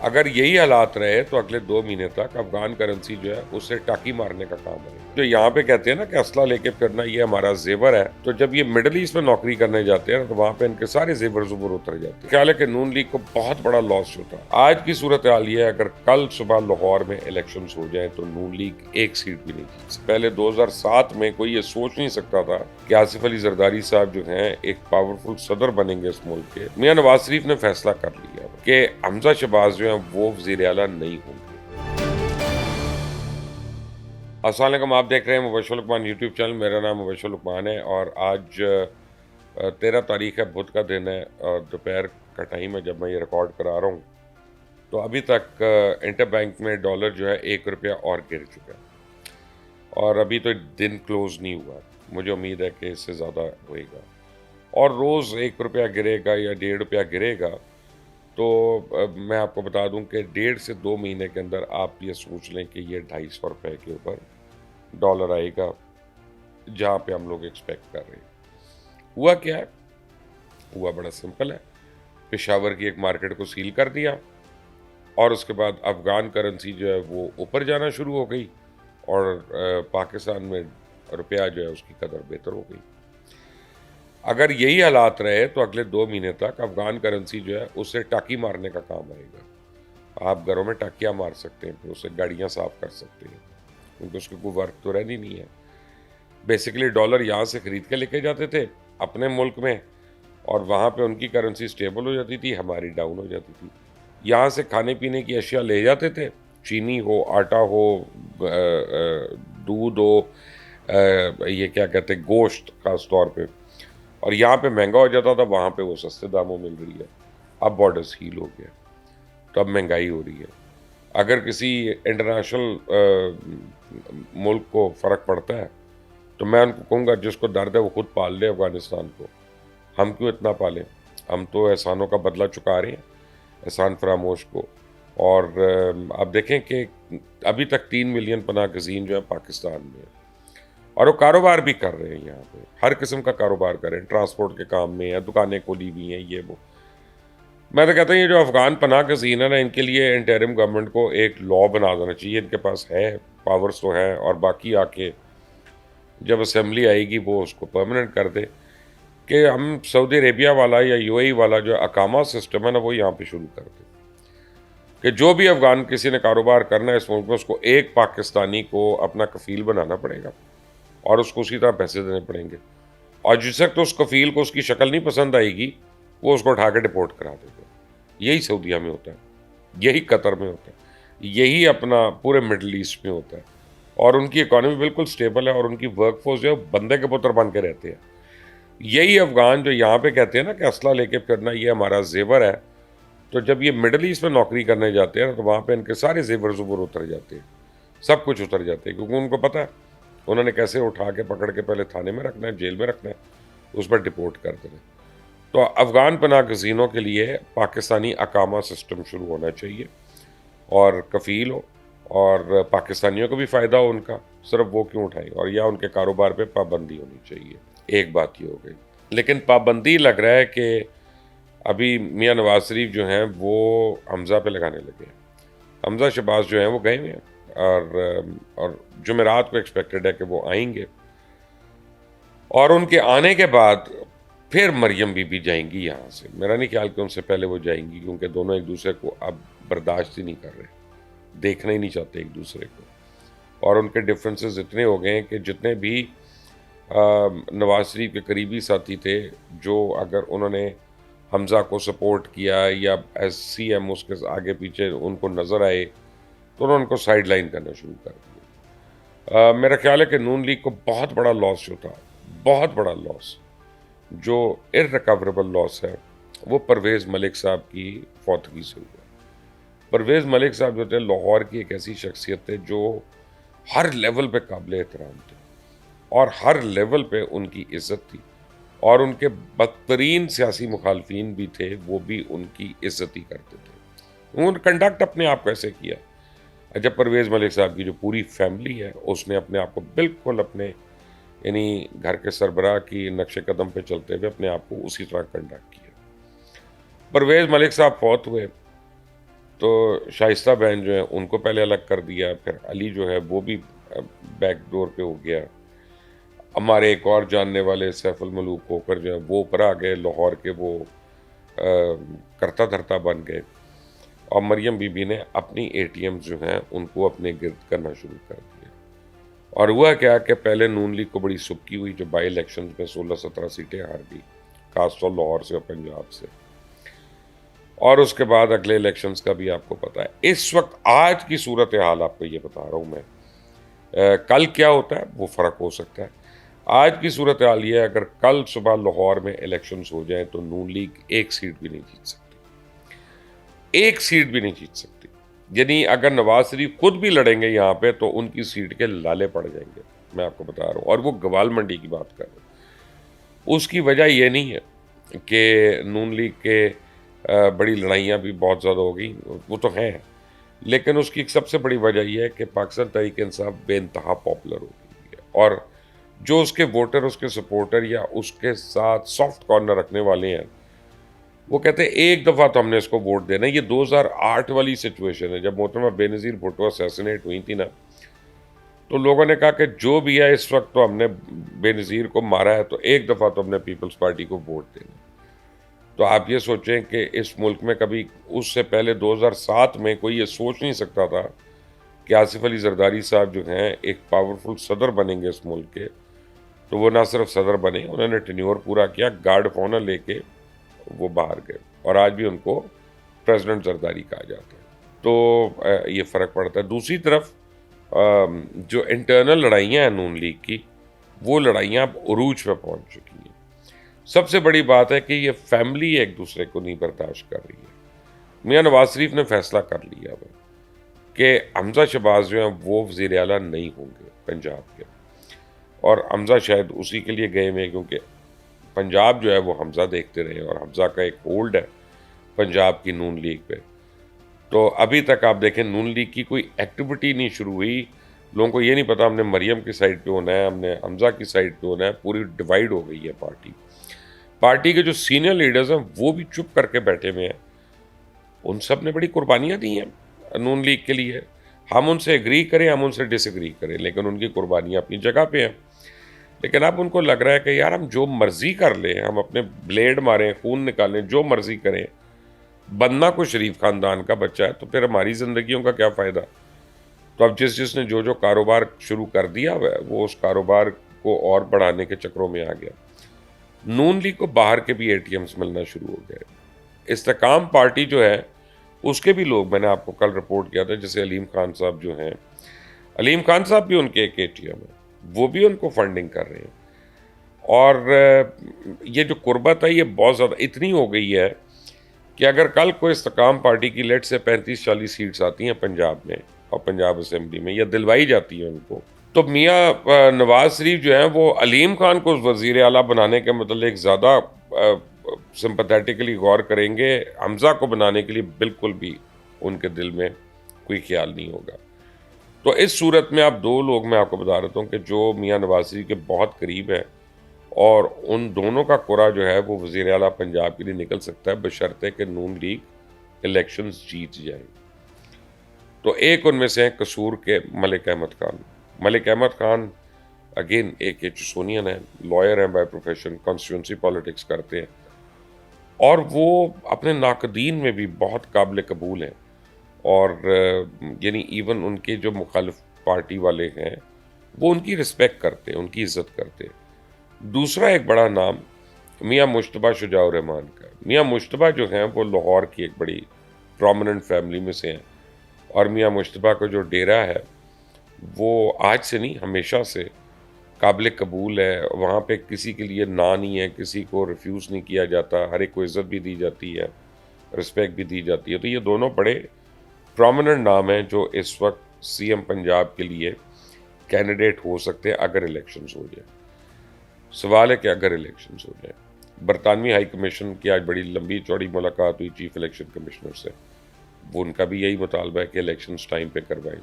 اگر یہی حالات رہے تو اگلے 2 مہینے تک افغان کرنسی جو ہے اسے ٹاکی مارنے کا کام ہے. جو یہاں پہ کہتے ہیں نا کہ اسلحہ لے کے پھرنا یہ ہمارا زیور ہے, تو جب یہ مڈل ایسٹ میں نوکری کرنے جاتے ہیں تو وہاں پہ ان کے سارے زیور زبر اتر جاتے ہیں. خیال ہے کہ نون لیگ کو بہت بڑا لاس ہوتا ہے. آج کی صورتحال یہ ہے, اگر کل صبح لاہور میں الیکشنز ہو جائیں تو نون لیگ ایک سیٹ بھی نہیں جیت سکتی. پہلے 2007 میں کوئی یہ سوچ نہیں سکتا تھا کہ آصف علی زرداری صاحب جو ہیں ایک پاورفل صدر بنیں گے اس ملک کے. میاں نواز شریف نے فیصلہ کر لیا کہ حمزہ شہباز جو ہیں وہ وزیر اعلیٰ نہیں ہوں گے. السلام علیکم, آپ دیکھ رہے ہیں مبشر لقمان یوٹیوب چینل. میرا نام مبشر لقمان ہے اور آج 13 تاریخ ہے, بدھ کا دن ہے اور دوپہر کا ٹائم ہے جب میں یہ ریکارڈ کرا رہا ہوں. تو ابھی تک انٹر بینک میں ڈالر جو ہے 1 روپیہ اور گر چکا ہے اور ابھی تو دن کلوز نہیں ہوا. مجھے امید ہے کہ اس سے زیادہ ہوئے گا اور روز 1 روپیہ گرے گا یا 1.5 روپیہ گرے گا. تو میں آپ کو بتا دوں کہ 1.5 سے 2 مہینے کے اندر آپ یہ سوچ لیں کہ یہ 250 روپے کے اوپر ڈالر آئے گا, جہاں پہ ہم لوگ ایکسپیکٹ کر رہے ہیں. ہوا کیا ہے؟ ہوا بڑا سمپل ہے. پشاور کی ایک مارکیٹ کو سیل کر دیا اور اس کے بعد افغان کرنسی جو ہے وہ اوپر جانا شروع ہو گئی اور پاکستان میں روپیہ جو ہے اس کی قدر بہتر ہو گئی. اگر یہی حالات رہے تو اگلے 2 مہینے تک افغان کرنسی جو ہے اسے ٹاکی مارنے کا کام آئے گا. آپ گھروں میں ٹاکیاں مار سکتے ہیں, پھر اسے گاڑیاں صاف کر سکتے ہیں, کیونکہ اس کی کوئی ورک تو رہنی نہیں ہے. بیسیکلی ڈالر یہاں سے خرید کے لے کے جاتے تھے اپنے ملک میں اور وہاں پہ ان کی کرنسی سٹیبل ہو جاتی تھی, ہماری ڈاؤن ہو جاتی تھی. یہاں سے کھانے پینے کی اشیاء لے جاتے تھے, چینی ہو, آٹا ہو, دودھ ہو, یہ کیا کہتے ہیں گوشت خاص طور پہ, اور یہاں پہ مہنگا ہو جاتا تھا, وہاں پہ وہ سستے داموں مل رہی ہے. اب بارڈر سیل ہو گیا تو اب مہنگائی ہو رہی ہے. اگر کسی انٹرنیشنل ملک کو فرق پڑتا ہے تو میں ان کو کہوں گا جس کو درد ہے وہ خود پال لے افغانستان کو. ہم کیوں اتنا پالیں؟ ہم تو احسانوں کا بدلہ چکا رہے ہیں, احسان فراموش کو. اور آپ دیکھیں کہ ابھی تک 3 ملین پناہ گزین جو ہے پاکستان میں, اور وہ کاروبار بھی کر رہے ہیں, یہاں پہ ہر قسم کا کاروبار کر رہے ہیں, ٹرانسپورٹ کے کام میں ہیں, دکانیں کھولی بھی ہیں, یہ وہ. میں تو کہتا ہوں یہ جو افغان پناہ گزین ہے نا, ان کے لیے انٹرم گورنمنٹ کو ایک لا بنا دینا چاہیے. ان کے پاس ہے پاورز تو ہیں, اور باقی آ کے جب اسمبلی آئے گی وہ اس کو پرماننٹ کر دے کہ ہم سعودی عربیہ والا یا یو اے ای والا جو اقامہ سسٹم ہے نا وہ یہاں پہ شروع کر دے کہ جو بھی افغان کسی نے کاروبار کرنا ہے اس ملک میں, اس کو ایک پاکستانی کو اپنا کفیل بنانا پڑے گا اور اس کو اسی طرح پیسے دینے پڑیں گے. اور جس وقت اس کفیل کو اس کی شکل نہیں پسند آئے گی وہ اس کو اٹھا کے ڈپورٹ کرا دے گا. یہی سعودیہ میں ہوتا ہے, یہی قطر میں ہوتا ہے, یہی اپنا پورے مڈل ایسٹ میں ہوتا ہے. اور ان کی اکانومی بالکل سٹیبل ہے اور ان کی ورک فورس جو ہے بندے کے پتر بن کے رہتے ہیں. یہی افغان جو یہاں پہ کہتے ہیں نا کہ اسلحہ لے کے پھرنا یہ ہمارا زیور ہے, تو جب یہ مڈل ایسٹ میں نوکری کرنے جاتے ہیں تو وہاں پہ ان کے سارے زیور زبر اتر جاتے ہیں, سب کچھ اتر جاتے ہیں, کیونکہ ان کو پتہ ہے انہوں نے کیسے اٹھا کے پکڑ کے پہلے تھانے میں رکھنا ہے, جیل میں رکھنا ہے, اس پر ڈپورٹ کر دینا. تو افغان پناہ گزینوں کے لیے پاکستانی اقامہ سسٹم شروع ہونا چاہیے اور کفیل ہو, اور پاکستانیوں کو بھی فائدہ ہو ان کا, صرف وہ کیوں اٹھائیں, اور یا ان کے کاروبار پہ پابندی ہونی چاہیے. ایک بات یہ ہو گئی. لیکن پابندی لگ رہا ہے کہ ابھی میاں نواز شریف جو ہیں وہ حمزہ پہ لگانے لگے ہیں. حمزہ شہباز جو ہیں وہ گئے ہوئے ہیں اور جمعرات کو ایکسپیکٹڈ ہے کہ وہ آئیں گے, اور ان کے آنے کے بعد پھر مریم بی بی جائیں گی یہاں سے. میرا نہیں خیال کہ ان سے پہلے وہ جائیں گی, کیونکہ دونوں ایک دوسرے کو اب برداشت ہی نہیں کر رہے, دیکھنا ہی نہیں چاہتے ایک دوسرے کو, اور ان کے ڈفرینسز اتنے ہو گئے ہیں کہ جتنے بھی نواز شریف کے قریبی ساتھی تھے جو اگر انہوں نے حمزہ کو سپورٹ کیا یا ایس سی ایم اس کے آگے پیچھے ان کو نظر آئے تو انہوں نے ان کو سائڈ لائن کرنا شروع کر دیا. میرا خیال ہے کہ نون لیگ کو بہت بڑا لاس جو تھا, بہت بڑا لاس جو ارریکوریبل لاس ہے, وہ پرویز ملک صاحب کی فوتگی سے ہوا. پرویز ملک صاحب جو تھے لاہور کی ایک ایسی شخصیت تھے جو ہر لیول پہ قابل احترام تھے اور ہر لیول پہ ان کی عزت تھی, اور ان کے بدترین سیاسی مخالفین بھی تھے وہ بھی ان کی عزت ہی کرتے تھے. انہوں نے کنڈکٹ اپنے آپ کو ایسے کیا. جب پرویز ملک صاحب کی جو پوری فیملی ہے اس نے اپنے آپ کو بالکل اپنے یعنی گھر کے سربراہ کی نقش قدم پہ چلتے ہوئے اپنے آپ کو اسی طرح کنڈکٹ کیا. پرویز ملک صاحب فوت ہوئے تو شائستہ بہن جو ہیں ان کو پہلے الگ کر دیا، پھر علی جو ہے وہ بھی بیک ڈور پہ ہو گیا. ہمارے ایک اور جاننے والے سیف الملوک کھوکھر جو ہیں وہ اوپر آ گئے، لاہور کے وہ کرتا دھرتا بن گئے. اور مریم بی بی نے اپنی اے ٹی ایم جو ہیں ان کو اپنے گرد کرنا شروع کر دیا. اور ہوا کیا کہ پہلے نون لیگ کو بڑی سبکی ہوئی جو بائی الیکشن میں 16-17 سیٹیں ہار گئی، خاص طور لاہور سے اور پنجاب سے. اور اس کے بعد اگلے الیکشنز کا بھی آپ کو پتا ہے. اس وقت آج کی صورتحال آپ کو یہ بتا رہا ہوں میں، کل کیا ہوتا ہے وہ فرق ہو سکتا ہے. آج کی صورتحال یہ ہے اگر کل صبح لاہور میں الیکشنز ہو جائیں تو نون لیگ ایک سیٹ بھی نہیں جیت سکتی، ایک سیٹ بھی نہیں جیت سکتی. یعنی اگر نواز شریف خود بھی لڑیں گے یہاں پہ تو ان کی سیٹ کے لالے پڑ جائیں گے، میں آپ کو بتا رہا ہوں. اور وہ گوال منڈی کی بات کر رہا ہوں. اس کی وجہ یہ نہیں ہے کہ نون لیگ کے بڑی لڑائیاں بھی بہت زیادہ ہو گئی، وہ تو ہیں، لیکن اس کی ایک سب سے بڑی وجہ یہ ہے کہ پاکستان تحریک انصاف بے انتہا پاپولر ہو گئی ہے. اور جو اس کے ووٹر، اس کے سپورٹر یا اس کے ساتھ سافٹ کارنر رکھنے والے ہیں، وہ کہتے ہیں ایک دفعہ تو ہم نے اس کو ووٹ دینا ہے. یہ 2008 والی سچویشن ہے جب محترمہ بے نظیر بھٹو اسیسینیٹ ہوئی تھی نا، تو لوگوں نے کہا کہ جو بھی ہے اس وقت تو ہم نے بے نظیر کو مارا ہے تو ایک دفعہ تو ہم نے پیپلز پارٹی کو ووٹ دینا. تو آپ یہ سوچیں کہ اس ملک میں کبھی اس سے پہلے 2007 میں کوئی یہ سوچ نہیں سکتا تھا کہ آصف علی زرداری صاحب جو ہیں ایک پاورفل صدر بنیں گے اس ملک کے. تو وہ نہ صرف صدر بنے، انہوں نے ٹینیور پورا کیا، گارڈ آف آنر لے کے وہ باہر گئے، اور آج بھی ان کو پریزیڈنٹ زرداری کہا جاتا ہے. تو یہ فرق پڑتا ہے. دوسری طرف جو انٹرنل لڑائیاں ہیں نون لیگ کی، وہ لڑائیاں اب عروج پہ پہنچ چکی ہیں. سب سے بڑی بات ہے کہ یہ فیملی ایک دوسرے کو نہیں برداشت کر رہی ہے. میاں نواز شریف نے فیصلہ کر لیا ہے کہ حمزہ شہباز جو ہیں وہ وزیر اعلیٰ نہیں ہوں گے پنجاب کے. اور حمزہ شاید اسی کے لیے گئے ہوئے کیونکہ پنجاب جو ہے وہ حمزہ دیکھتے رہے، اور حمزہ کا ایک ہولڈ ہے پنجاب کی نون لیگ پہ. تو ابھی تک آپ دیکھیں نون لیگ کی کوئی ایکٹیویٹی نہیں شروع ہوئی. لوگوں کو یہ نہیں پتا ہم نے مریم کی سائڈ پہ ہونا ہے، ہم نے حمزہ کی سائڈ پہ ہونا ہے. پوری ڈیوائیڈ ہو گئی ہے پارٹی. پارٹی کے جو سینئر لیڈرز ہیں وہ بھی چپ کر کے بیٹھے ہوئے ہیں. ان سب نے بڑی قربانیاں دی ہیں نون لیگ کے لیے. ہم ان سے ایگری کریں، ہم ان سے ڈس ایگری کریں، لیکن ان کی قربانیاں اپنی جگہ پہ ہیں. لیکن اب ان کو لگ رہا ہے کہ یار ہم جو مرضی کر لیں، ہم اپنے بلیڈ ماریں، خون نکالیں، جو مرضی کریں، بننا کوئی شریف خاندان کا بچہ ہے تو پھر ہماری زندگیوں کا کیا فائدہ. تو اب جس نے جو کاروبار شروع کر دیا ہوا ہے وہ اس کاروبار کو اور بڑھانے کے چکروں میں آ گیا. نون لیگ کو باہر کے بھی اے ٹی ایمز ملنا شروع ہو گئے. استحکام پارٹی جو ہے اس کے بھی لوگ، میں نے آپ کو کل رپورٹ کیا تھا، جیسے علیم خان صاحب جو ہیں، علیم خان صاحب بھی ان کے ایک اے ٹی ایم ہے، وہ بھی ان کو فنڈنگ کر رہے ہیں. اور یہ جو قربت ہے یہ بہت زیادہ اتنی ہو گئی ہے کہ اگر کل کوئی استحکام پارٹی کی لیٹ سے 35-40 سیٹس آتی ہیں پنجاب میں اور پنجاب اسمبلی میں، یا دلوائی جاتی ہیں ان کو، تو میاں نواز شریف جو ہیں وہ علیم خان کو وزیر اعلیٰ بنانے کے متعلق زیادہ سمپتھیٹکلی غور کریں گے. حمزہ کو بنانے کے لیے بالکل بھی ان کے دل میں کوئی خیال نہیں ہوگا. تو اس صورت میں آپ دو لوگ میں آپ کو بتا رہتا ہوں کہ جو میاں نواز شریف کے بہت قریب ہیں، اور ان دونوں کا قرعہ جو ہے وہ وزیر اعلیٰ پنجاب کے لیے نکل سکتا ہے بشرطے کہ نون لیگ الیکشنز جیت جائیں. تو ایک ان میں سے ہیں قصور کے ملک احمد خان. ملک احمد خان اگین ایک ایچسونین ہیں، لائر ہیں بائی پروفیشن، کانسٹیٹیونسی پالیٹکس کرتے ہیں، اور وہ اپنے ناقدین میں بھی بہت قابل قبول ہیں. اور یعنی ایون ان کے جو مخالف پارٹی والے ہیں وہ ان کی رسپیکٹ کرتے ہیں، ان کی عزت کرتے ہیں. دوسرا ایک بڑا نام میاں مشتبہ شجاع الرحمان کا. میاں مشتبہ جو ہیں وہ لاہور کی ایک بڑی پرومیننٹ فیملی میں سے ہیں، اور میاں مشتبہ کا جو ڈیرا ہے وہ آج سے نہیں ہمیشہ سے قابل قبول ہے. وہاں پہ کسی کے لیے نہ نہیں ہے، کسی کو ریفیوز نہیں کیا جاتا، ہر ایک کو عزت بھی دی جاتی ہے، رسپیکٹ بھی دی جاتی ہے. تو یہ دونوں بڑے پرومیننٹ نام ہیں جو اس وقت سی ایم پنجاب کے لیے کینڈیڈیٹ ہو سکتے ہیں اگر الیکشنز ہو جائیں. سوال ہے کہ اگر الیکشنز ہو جائیں. برطانوی ہائی کمیشن کی آج بڑی لمبی چوڑی ملاقات ہوئی چیف الیکشن کمشنر سے. وہ ان کا بھی یہی مطالبہ ہے کہ الیکشنز ٹائم پہ کروائیں.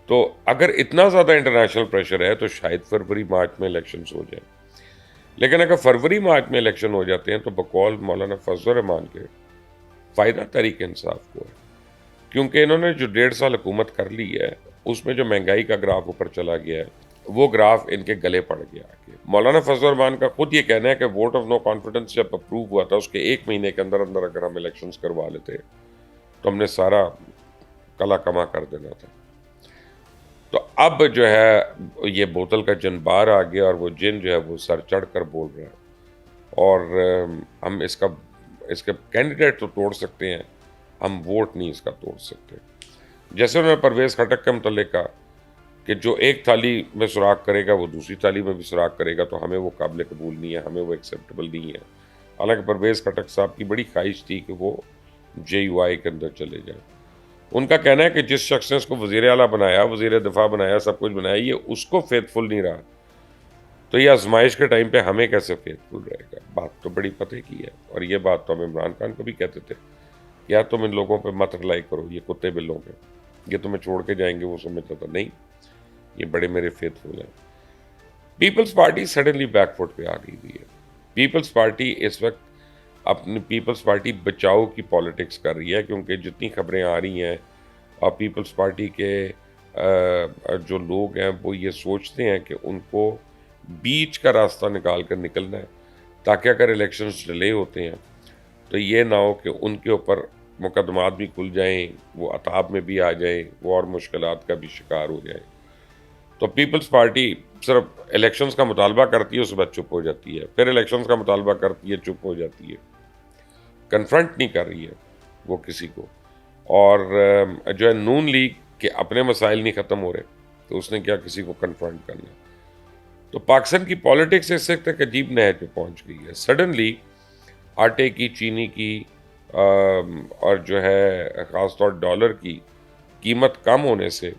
تو اگر اتنا زیادہ انٹرنیشنل پریشر ہے تو شاید فروری مارچ میں الیکشنز ہو جائیں. لیکن اگر فروری مارچ میں الیکشن ہو جاتے ہیں تو بقول مولانا فضل الرحمان کے فائدہ تحریک انصاف کو ہے، کیونکہ انہوں نے جو 1.5 سال حکومت کر لی ہے اس میں جو مہنگائی کا گراف اوپر چلا گیا ہے وہ گراف ان کے گلے پڑ گیا آگے۔ مولانا فضل الرحمان کا خود یہ کہنا ہے کہ ووٹ آف نو کانفیڈنس جب اپروو ہوا تھا اس کے 1 مہینے کے اندر اندر اگر ہم الیکشنز کروا لیتے تو ہم نے سارا کلا کما کر دینا تھا۔ تو اب جو ہے یہ بوتل کا جن بار آ گیا اور وہ جن جو ہے وہ سر چڑھ کر بول رہا ہے، اور ہم اس کے کینڈیڈیٹ تو توڑ سکتے ہیں، ہم ووٹ نہیں اس کا توڑ سکتے۔ جیسے انہوں نے پرویز خٹک کے متعلق کہا کہ جو ایک تھالی میں سراغ کرے گا وہ دوسری تھالی میں بھی سراغ کرے گا، تو ہمیں وہ قابل قبول نہیں ہے، ہمیں وہ ایکسیپٹیبل نہیں ہے۔ حالانکہ پرویز خٹک صاحب کی بڑی خواہش تھی کہ وہ جے یو آئی کے اندر چلے جائیں۔ ان کا کہنا ہے کہ جس شخص نے اس کو وزیر اعلیٰ بنایا، وزیر دفاع بنایا، سب کچھ بنایا، یہ اس کو فیتھ فل نہیں رہا، تو یہ آزمائش کے ٹائم پہ ہمیں کیسے فیتھ فل رہے گا؟ بات تو بڑی پتہ کی ہے، اور یہ بات تو ہم عمران خان کو بھی کہتے تھے، یا تم ان لوگوں پہ مت رلائی کرو، یہ کتے بلوں پہ، یہ تمہیں چھوڑ کے جائیں گے۔ وہ سمجھتا تھا نہیں، یہ بڑے میرے فیتھ فل ہیں۔ Peoples Party suddenly back foot پہ آ گئی ہوئی ہے۔ پیپلز پارٹی اس وقت اپنی پیپلز پارٹی بچاؤ کی پالیٹکس کر رہی ہے، کیونکہ جتنی خبریں آ رہی ہیں اور پیپلز پارٹی کے جو لوگ ہیں وہ یہ سوچتے ہیں کہ ان کو بیچ کا راستہ نکال کر نکلنا ہے، تاکہ اگر الیکشنز ڈیلے ہوتے ہیں تو یہ نہ ہو کہ ان کے اوپر مقدمات بھی کھل جائیں، وہ عطاب میں بھی آ جائیں، وہ اور مشکلات کا بھی شکار ہو جائیں۔ تو پیپلز پارٹی صرف الیکشنز کا مطالبہ کرتی ہے، اس کے بعد چپ ہو جاتی ہے، پھر الیکشنز کا مطالبہ کرتی ہے، چپ ہو جاتی ہے، کنفرنٹ نہیں کر رہی ہے وہ کسی کو۔ اور جو ہے نون لیگ کے اپنے مسائل نہیں ختم ہو رہے تو اس نے کیا کسی کو کنفرنٹ کرنا۔ تو پاکستان کی پالیٹکس اس وقت ایک عجیب نہج پہ پہنچ گئی ہے۔ سڈنلی آٹے کی، چینی کی اور جو ہے خاص طور ڈالر کی قیمت کم ہونے سے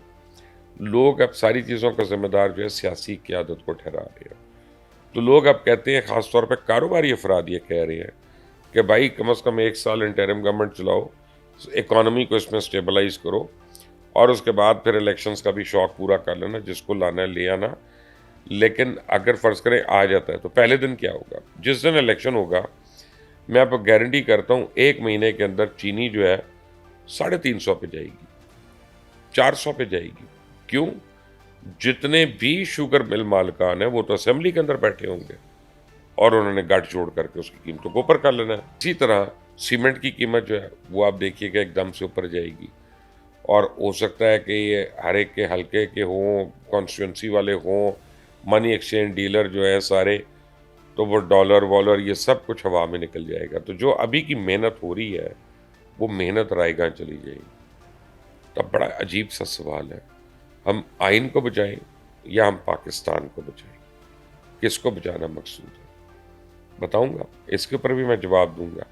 لوگ اب ساری چیزوں کا ذمہ دار جو ہے سیاسی قیادت کو ٹھہرا رہے ہیں۔ تو لوگ اب کہتے ہیں، خاص طور پہ کاروباری افراد یہ کہہ رہے ہیں کہ بھائی کم از کم 1 سال انٹرم گورنمنٹ چلاؤ، اکانومی کو اس میں سٹیبلائز کرو، اور اس کے بعد پھر الیکشنز کا بھی شوق پورا کر لینا، جس کو لانا ہے لے آنا۔ لیکن اگر فرض کریں آ جاتا ہے تو پہلے دن کیا ہوگا؟ جس دن الیکشن ہوگا میں آپ کو گارنٹی کرتا ہوں 1 مہینے کے اندر چینی جو ہے 350 پہ جائے گی، 400 پہ جائے گی۔ کیوں؟ جتنے بھی شوگر مل مالکان ہیں وہ تو اسمبلی کے اندر بیٹھے ہوں گے اور انہوں نے گٹھ جوڑ کر کے اس کی قیمتوں کو اوپر کر لینا ہے۔ اسی طرح سیمنٹ کی قیمت جو ہے وہ آپ دیکھیے گا ایک دم سے اوپر جائے گی، اور ہو سکتا ہے کہ یہ ہر ایک کے حلقے کے ہوں، کانسٹیٹوئنسی والے ہوں، منی ایکسچینج ڈیلر جو ہے سارے، تو وہ ڈالر والر یہ سب کچھ ہوا میں نکل جائے گا۔ تو جو ابھی کی محنت ہو رہی ہے وہ محنت رائے گاہ چلی جائے گی۔ تب بڑا عجیب سا سوال ہے، ہم آئین کو بچائیں یا ہم پاکستان کو بچائیں؟ کس کو بچانا مقصود ہے؟ بتاؤں گا، اس کے اوپر بھی میں جواب دوں گا،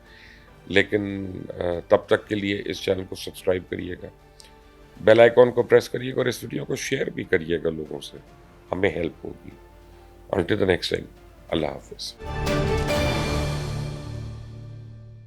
لیکن تب تک کے لیے اس چینل کو سبسکرائب کریے گا، بیل آئیکن کو پریس کریے گا، اور اس ویڈیو کو شیئر بھی کریے گا لوگوں سے، ہمیں ہیلپ ہوگی۔ Until the next time، اللہ حافظ۔